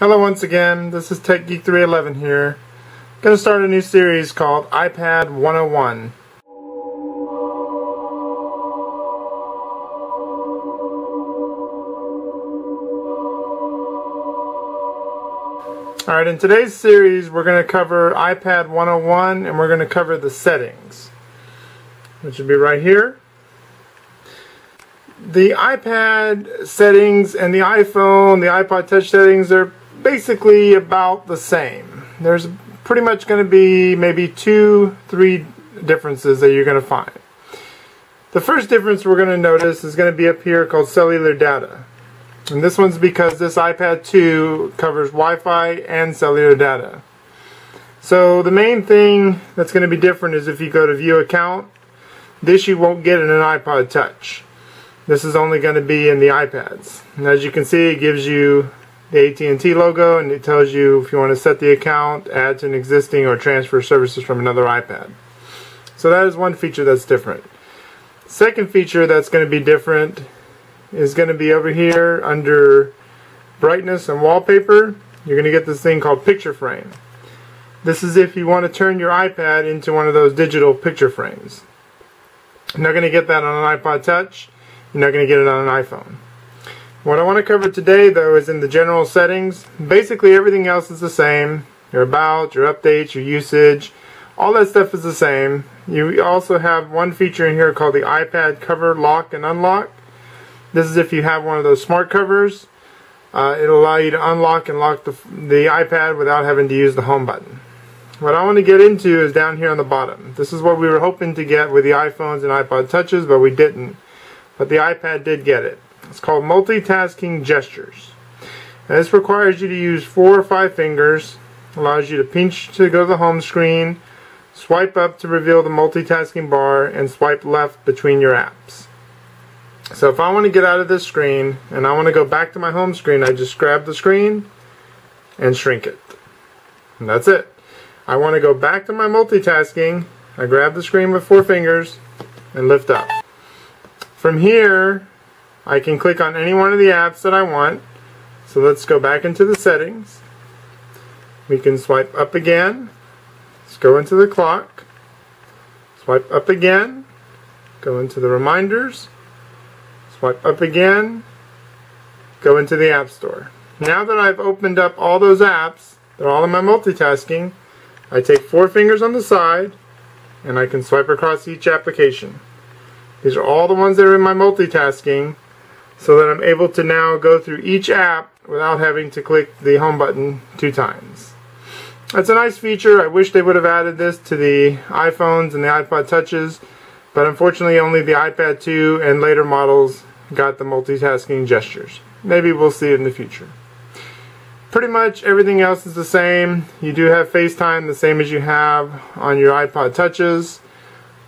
Hello once again, this is Tech Geek 311 here. I'm going to start a new series called iPad 101. Alright, in today's series we're going to cover iPad 101 and we're going to cover the settings, which would be right here. The iPad settings and the iPhone, the iPod Touch settings are basically about the same. There's pretty much going to be maybe 2-3 differences that you're going to find. The first difference we're going to notice is going to be up here called cellular data. And this one's because this iPad 2 covers Wi-Fi and cellular data. So the main thing that's going to be different is if you go to view account, this you won't get in an iPod Touch. This is only going to be in the iPads. And as you can see, it gives you the AT&T logo and it tells you if you want to set the account, add to an existing, or transfer services from another iPad. So that is one feature that's different. Second feature that's going to be different is going to be over here under brightness and wallpaper. You're going to get this thing called picture frame. This is if you want to turn your iPad into one of those digital picture frames. You're not going to get that on an iPod Touch. You're not going to get it on an iPhone. What I want to cover today though is in the general settings. Basically everything else is the same. Your about, your updates, your usage, all that stuff is the same. You also have one feature in here called the iPad cover lock and unlock. This is if you have one of those smart covers. It'll allow you to unlock and lock the iPad without having to use the home button. What I want to get into is down here on the bottom. This is what we were hoping to get with the iPhones and iPod Touches, but we didn't. But the iPad did get it. It's called multitasking gestures. And this requires you to use 4 or 5 fingers, allows you to pinch to go to the home screen, swipe up to reveal the multitasking bar, and swipe left between your apps. So if I want to get out of this screen and I want to go back to my home screen, I just grab the screen and shrink it. And that's it. I want to go back to my multitasking, I grab the screen with 4 fingers and lift up. From here, I can click on any one of the apps that I want. So let's go back into the settings. We can swipe up again. Let's go into the clock. Swipe up again. Go into the reminders. Swipe up again. Go into the App Store. Now that I've opened up all those apps, they're all in my multitasking, I take 4 fingers on the side and I can swipe across each application. These are all the ones that are in my multitasking, so that I'm able to now go through each app without having to click the home button 2 times. That's a nice feature. I wish they would have added this to the iPhones and the iPod Touches, but unfortunately only the iPad 2 and later models got the multitasking gestures. Maybe we'll see it in the future. Pretty much everything else is the same. You do have FaceTime, the same as you have on your iPod Touches.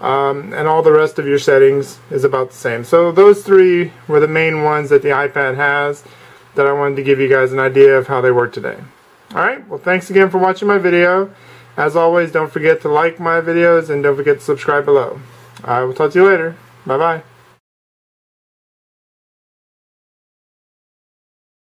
And all the rest of your settings is about the same. So those 3 were the main ones that the iPad has that I wanted to give you guys an idea of how they work today. Alright, well thanks again for watching my video. As always, don't forget to like my videos and don't forget to subscribe below. I will talk to you later. Bye bye.